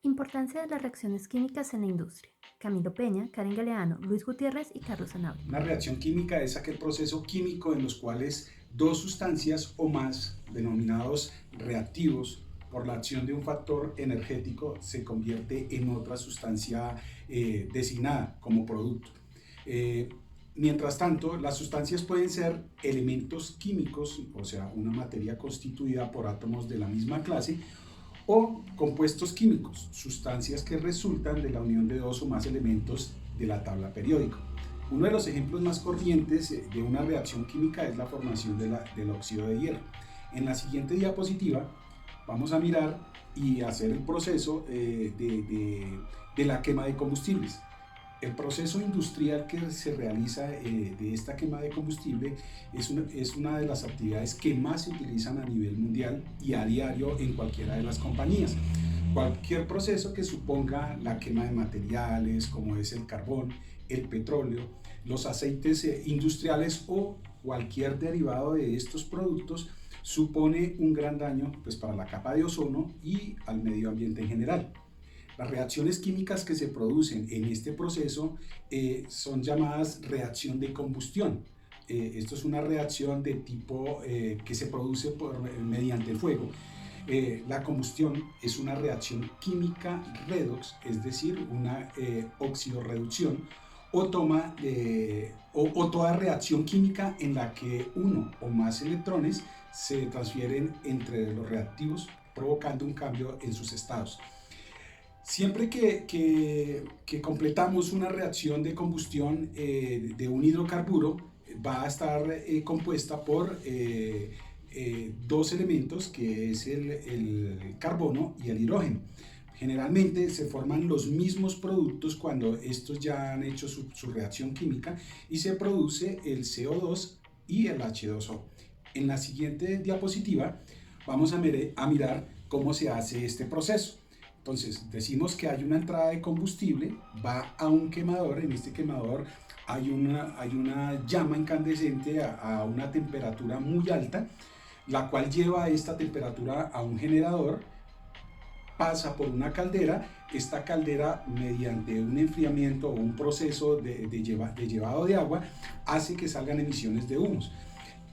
Importancia de las reacciones químicas en la industria. Camilo Peña, Karen Galeano, Luis Gutiérrez y Carlos Sanabria. Una reacción química es aquel proceso químico en los cuales dos sustancias o más, denominados reactivos, por la acción de un factor energético, se convierte en otra sustancia designada como producto. Eh, Mientras tanto, las sustancias pueden ser elementos químicos, o sea, una materia constituida por átomos de la misma clase, o compuestos químicos, sustancias que resultan de la unión de dos o más elementos de la tabla periódica. Uno de los ejemplos más corrientes de una reacción química es la formación del óxido de hierro. En la siguiente diapositiva vamos a mirar y hacer el proceso de la quema de combustibles. El proceso industrial que se realiza de esta quema de combustible es una de las actividades que más se utilizan a nivel mundial y a diario en cualquiera de las compañías. Cualquier proceso que suponga la quema de materiales, como es el carbón, el petróleo, los aceites industriales o cualquier derivado de estos productos, supone un gran daño pues, para la capa de ozono y al medio ambiente en general. Las reacciones químicas que se producen en este proceso son llamadas reacción de combustión. Esto es una reacción de tipo que se produce mediante fuego. La combustión es una reacción química redox, es decir, una oxidorreducción o toda reacción química en la que uno o más electrones se transfieren entre los reactivos, provocando un cambio en sus estados. Siempre que completamos una reacción de combustión de un hidrocarburo, va a estar compuesta por dos elementos, que es el carbono y el hidrógeno. Generalmente se forman los mismos productos cuando estos ya han hecho su reacción química y se produce el CO2 y el H2O. En la siguiente diapositiva vamos a mirar cómo se hace este proceso. Entonces, decimos que hay una entrada de combustible, va a un quemador. En este quemador hay una llama incandescente a una temperatura muy alta, la cual lleva esta temperatura a un generador, pasa por una caldera. Esta caldera, mediante un enfriamiento o un proceso de llevado de agua, hace que salgan emisiones de humos.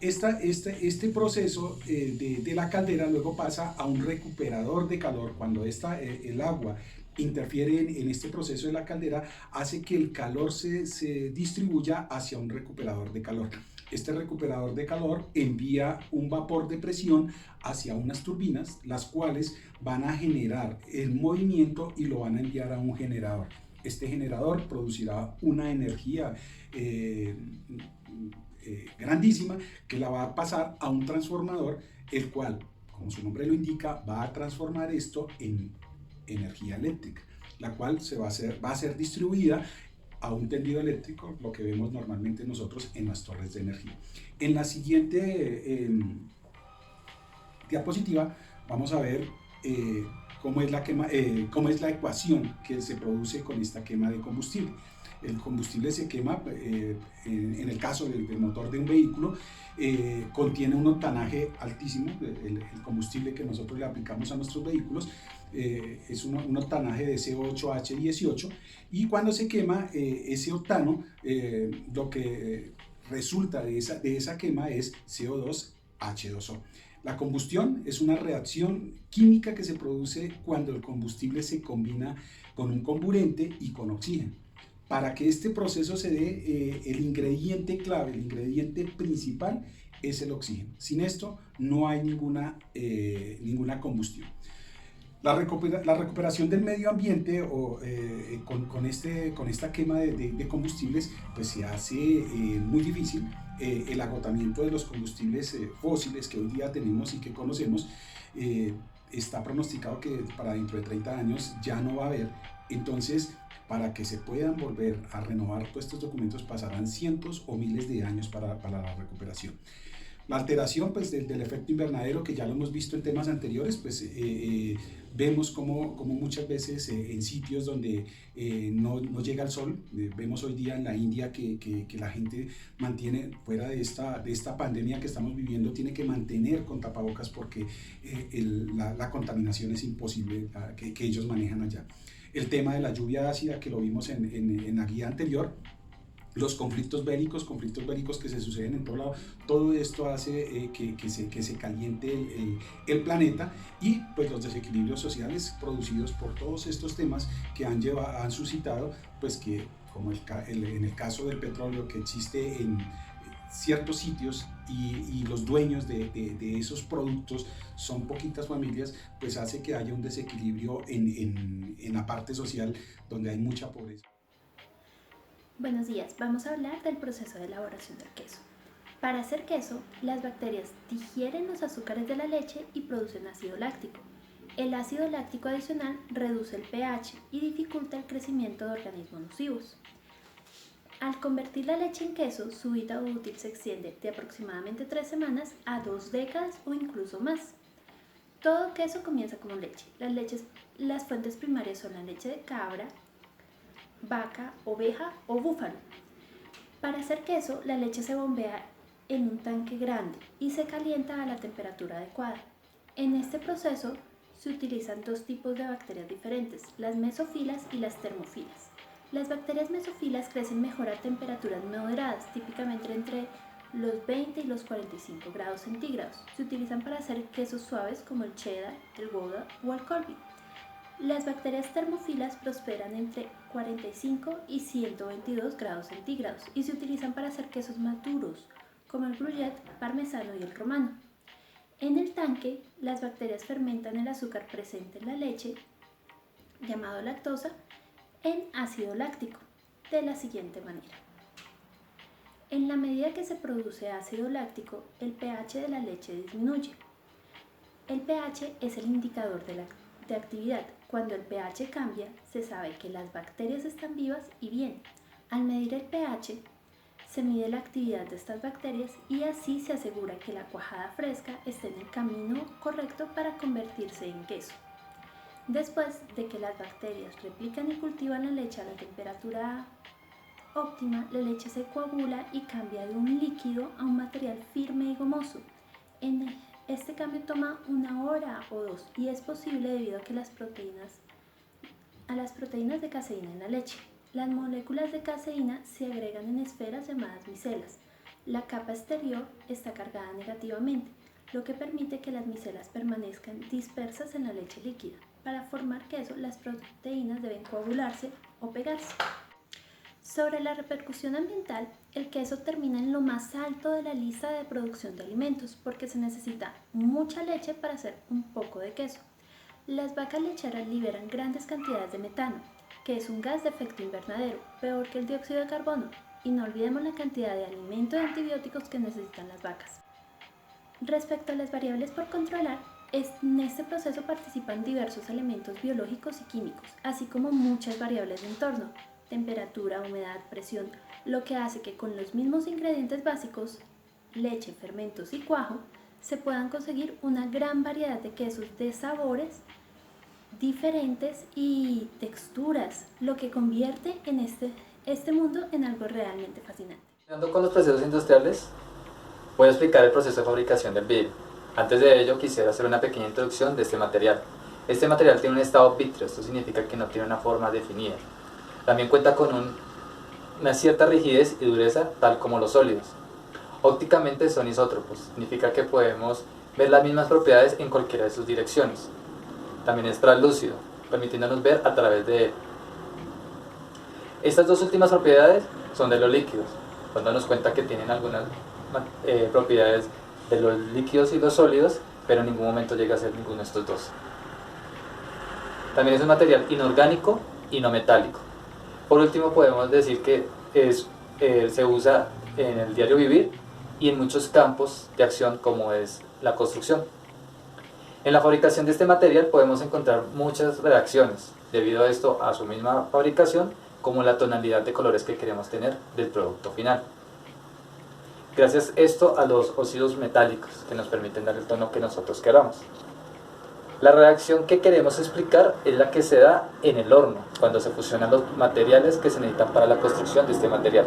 Este proceso de la caldera luego pasa a un recuperador de calor. Cuando el agua interfiere en este proceso de la caldera, hace que el calor se distribuya hacia un recuperador de calor. Este recuperador de calor envía un vapor de presión hacia unas turbinas, las cuales van a generar el movimiento y lo van a enviar a un generador. Este generador producirá una energía grandísima, que la va a pasar a un transformador, el cual, como su nombre lo indica, va a transformar esto en energía eléctrica, la cual va a ser distribuida a un tendido eléctrico, lo que vemos normalmente nosotros en las torres de energía. En la siguiente diapositiva vamos a ver cómo es la ecuación que se produce con esta quema de combustible. El combustible se quema, en el caso del motor de un vehículo, contiene un octanaje altísimo. El combustible que nosotros le aplicamos a nuestros vehículos es un octanaje de CO8H18, y cuando se quema ese octano, lo que resulta de esa quema es CO2H2O. La combustión es una reacción química que se produce cuando el combustible se combina con un comburente y con oxígeno. Para que este proceso se dé, el ingrediente clave, el ingrediente principal es el oxígeno. Sin esto no hay ninguna combustión. La recuperación del medio ambiente con esta quema de combustibles, pues se hace muy difícil. El agotamiento de los combustibles fósiles que hoy día tenemos y que conocemos, está pronosticado que para dentro de 30 años ya no va a haber. Entonces, para que se puedan volver a renovar todos estos documentos, pasarán cientos o miles de años para la recuperación. La alteración pues, del efecto invernadero, que ya lo hemos visto en temas anteriores, pues vemos como muchas veces en sitios donde no llega el sol, vemos hoy día en la India que la gente mantiene, fuera de esta pandemia que estamos viviendo, tiene que mantener con tapabocas porque la contaminación es imposible que ellos manejan allá. El tema de la lluvia ácida, que lo vimos en la guía anterior, los conflictos bélicos que se suceden en todo lado, todo esto hace que se caliente el planeta, y pues los desequilibrios sociales producidos por todos estos temas que han suscitado, pues que como en el caso del petróleo, que existe en ciertos sitios y los dueños de esos productos son poquitas familias, pues hace que haya un desequilibrio en la parte social donde hay mucha pobreza. Buenos días, vamos a hablar del proceso de elaboración del queso. Para hacer queso, las bacterias digieren los azúcares de la leche y producen ácido láctico. El ácido láctico adicional reduce el pH y dificulta el crecimiento de organismos nocivos. Al convertir la leche en queso, su vida útil se extiende de aproximadamente 3 semanas a 2 décadas o incluso más. Todo queso comienza como leche. Las fuentes primarias son la leche de cabra, vaca, oveja o búfalo. Para hacer queso, la leche se bombea en un tanque grande y se calienta a la temperatura adecuada. En este proceso se utilizan dos tipos de bacterias diferentes, las mesofilas y las termofilas. Las bacterias mesofilas crecen mejor a temperaturas moderadas, típicamente entre los 20 y los 45 grados centígrados. Se utilizan para hacer quesos suaves como el cheddar, el gouda o el colby. Las bacterias termofilas prosperan entre 45 y 122 grados centígrados y se utilizan para hacer quesos maduros como el gruyère, parmesano y el romano. En el tanque, las bacterias fermentan el azúcar presente en la leche, llamado lactosa, en ácido láctico, de la siguiente manera. En la medida que se produce ácido láctico, el pH de la leche disminuye. El pH es el indicador de actividad. Cuando el pH cambia, se sabe que las bacterias están vivas y bien. Al medir el pH, se mide la actividad de estas bacterias y así se asegura que la cuajada fresca esté en el camino correcto para convertirse en queso. Después de que las bacterias replican y cultivan la leche a la temperatura óptima, la leche se coagula y cambia de un líquido a un material firme y gomoso. Este cambio toma 1 hora o 2 y es posible debido a las proteínas de caseína en la leche. Las moléculas de caseína se agregan en esferas llamadas micelas. La capa exterior está cargada negativamente, lo que permite que las micelas permanezcan dispersas en la leche líquida. Para formar queso, las proteínas deben coagularse o pegarse. Sobre la repercusión ambiental, el queso termina en lo más alto de la lista de producción de alimentos porque se necesita mucha leche para hacer un poco de queso. Las vacas lecheras liberan grandes cantidades de metano, que es un gas de efecto invernadero, peor que el dióxido de carbono, y no olvidemos la cantidad de alimentos y antibióticos que necesitan las vacas. Respecto a las variables por controlar, en este proceso participan diversos elementos biológicos y químicos, así como muchas variables de entorno, temperatura, humedad, presión, lo que hace que con los mismos ingredientes básicos, leche, fermentos y cuajo, se puedan conseguir una gran variedad de quesos de sabores diferentes y texturas, lo que convierte en este mundo en algo realmente fascinante. Continuando con los procesos industriales, voy a explicar el proceso de fabricación del vidrio. Antes de ello quisiera hacer una pequeña introducción de este material. Este material tiene un estado vítreo, esto significa que no tiene una forma definida. También cuenta con una cierta rigidez y dureza, tal como los sólidos. Ópticamente son isótropos, significa que podemos ver las mismas propiedades en cualquiera de sus direcciones. También es translúcido, permitiéndonos ver a través de él. Estas dos últimas propiedades son de los líquidos, dándonos cuenta que tienen algunas propiedades de los líquidos y los sólidos, pero en ningún momento llega a ser ninguno de estos dos. También es un material inorgánico y no metálico. Por último, podemos decir que se usa en el diario vivir y en muchos campos de acción como es la construcción. En la fabricación de este material podemos encontrar muchas reacciones, debido a esto a su misma fabricación, como la tonalidad de colores que queremos tener del producto final. Gracias esto a los óxidos metálicos que nos permiten dar el tono que nosotros queramos. La reacción que queremos explicar es la que se da en el horno, cuando se fusionan los materiales que se necesitan para la construcción de este material.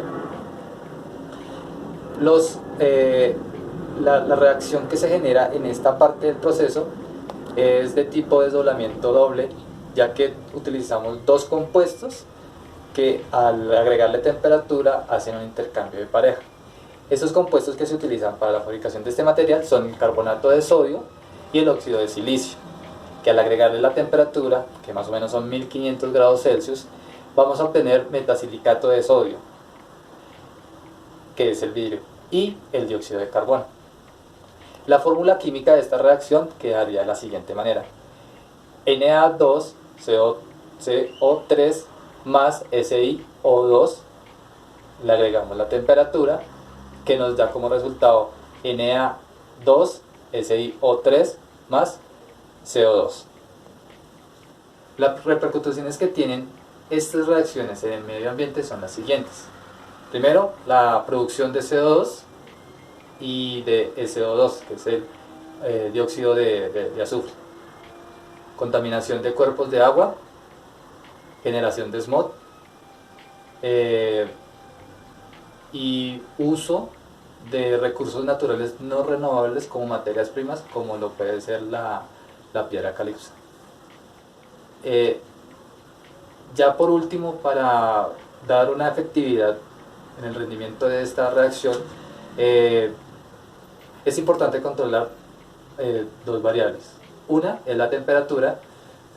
La reacción que se genera en esta parte del proceso es de tipo desdoblamiento doble, ya que utilizamos dos compuestos que al agregarle temperatura hacen un intercambio de pareja. Esos compuestos que se utilizan para la fabricación de este material son el carbonato de sodio y el óxido de silicio, que al agregarle la temperatura, que más o menos son 1500 grados Celsius, vamos a obtener metasilicato de sodio, que es el vidrio, y el dióxido de carbono. La fórmula química de esta reacción quedaría de la siguiente manera: Na2CO3 más SiO2, le agregamos la temperatura, que nos da como resultado Na2SiO3 más CO2. Las repercusiones que tienen estas reacciones en el medio ambiente son las siguientes. Primero, la producción de CO2 y de SO2, que es el dióxido de azufre. Contaminación de cuerpos de agua, generación de smog, y uso de recursos naturales no renovables como materias primas, como lo puede ser la piedra caliza. Ya por último, para dar una efectividad en el rendimiento de esta reacción, es importante controlar dos variables. Una es la temperatura.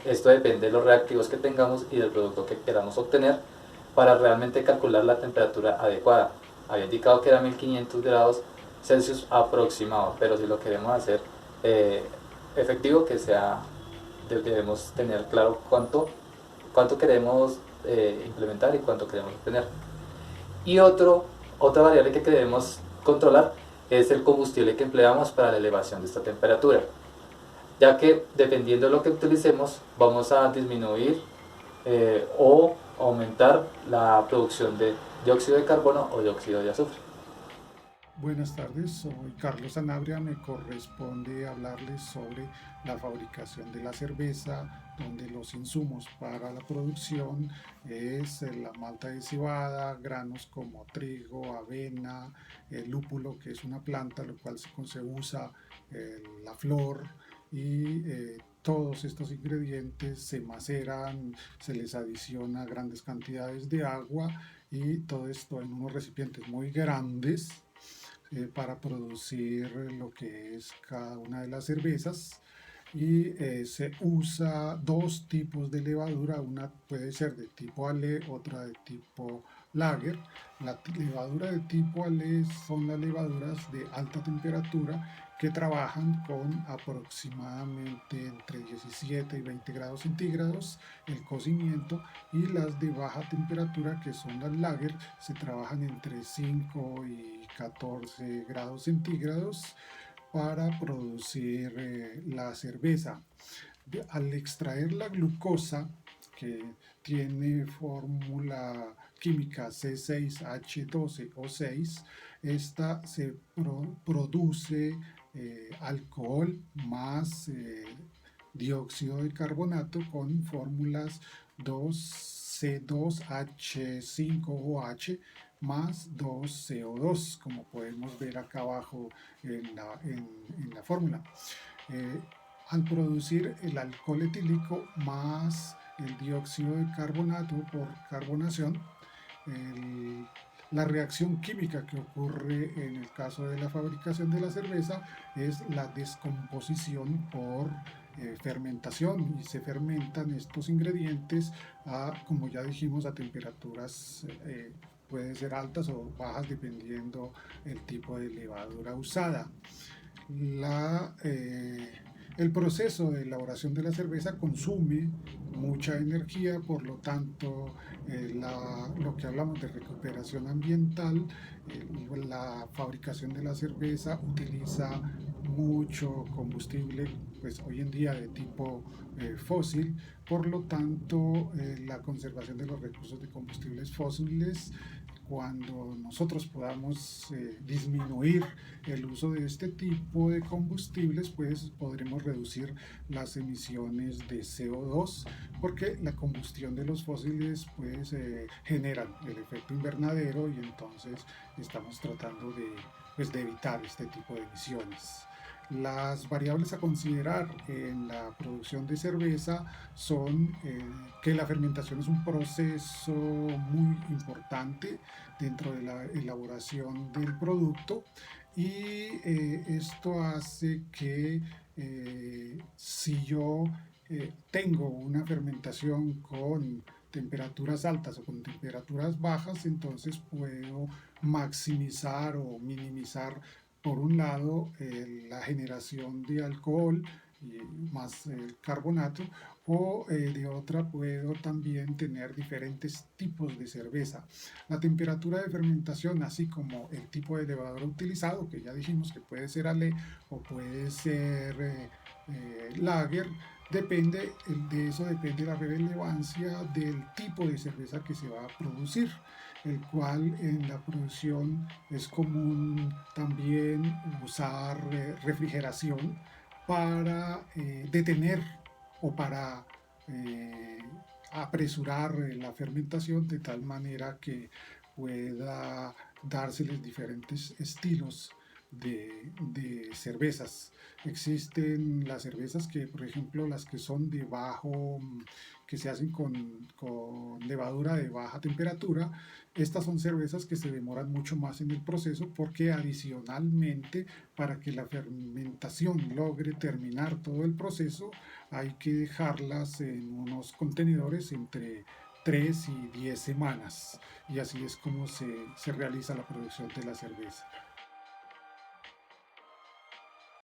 Esto depende de los reactivos que tengamos y del producto que queramos obtener para realmente calcular la temperatura adecuada. Había indicado que era 1500 grados Celsius aproximado, pero si lo queremos hacer efectivo, debemos tener claro cuánto queremos implementar y cuánto queremos obtener. Y otra variable que debemos controlar es el combustible que empleamos para la elevación de esta temperatura, ya que dependiendo de lo que utilicemos vamos a disminuir o aumentar la producción de dióxido de carbono o dióxido de azufre. Buenas tardes, soy Carlos Sanabria. Me corresponde hablarles sobre la fabricación de la cerveza, donde los insumos para la producción es la malta de cebada, granos como trigo, avena, el lúpulo, que es una planta, lo cual se usa la flor, y todos estos ingredientes se maceran, se les adiciona grandes cantidades de agua, y todo esto en unos recipientes muy grandes para producir lo que es cada una de las cervezas. Y se usa dos tipos de levadura, una puede ser de tipo Ale, otra de tipo Lager. La levadura de tipo Ale son las levaduras de alta temperatura que trabajan con aproximadamente entre 17 y 20 grados centígrados el cocimiento, y las de baja temperatura, que son las Lager, se trabajan entre 5 y 14 grados centígrados para producir la cerveza. Al extraer la glucosa, que tiene fórmula química C6H12O6, esta se produce alcohol más dióxido de carbonato con fórmulas 2C2H5OH más 2CO2, como podemos ver acá abajo en la fórmula. Al producir el alcohol etílico más el dióxido de carbonato por carbonación, la reacción química que ocurre en el caso de la fabricación de la cerveza es la descomposición por fermentación, y se fermentan estos ingredientes como ya dijimos, a temperaturas pueden ser altas o bajas dependiendo el tipo de levadura usada. El proceso de elaboración de la cerveza consume mucha energía, por lo tanto lo que hablamos de recuperación ambiental, la fabricación de la cerveza utiliza mucho combustible, pues hoy en día de tipo fósil. Por lo tanto, la conservación de los recursos de combustibles fósiles cuando nosotros podamos disminuir el uso de este tipo de combustibles, pues podremos reducir las emisiones de CO2, porque la combustión de los fósiles pues generan el efecto invernadero, y entonces estamos tratando de evitar este tipo de emisiones. Las variables a considerar en la producción de cerveza son que la fermentación es un proceso muy importante dentro de la elaboración del producto, y esto hace que si yo tengo una fermentación con temperaturas altas o con temperaturas bajas, entonces puedo maximizar o minimizar, por un lado, la generación de alcohol y más el carbonato, o de otra puedo también tener diferentes tipos de cerveza. La temperatura de fermentación, así como el tipo de levadura utilizado, que ya dijimos que puede ser Ale o puede ser lager, de eso depende la relevancia del tipo de cerveza que se va a producir, el cual en la producción es común también usar refrigeración para detener o para apresurar la fermentación, de tal manera que pueda dárseles diferentes estilos de cervezas. Existen las cervezas que, por ejemplo, las que son que se hacen con levadura de baja temperatura. Estas son cervezas que se demoran mucho más en el proceso, porque adicionalmente, para que la fermentación logre terminar todo el proceso, hay que dejarlas en unos contenedores entre 3 y 10 semanas, y así es como se realiza la producción de la cerveza.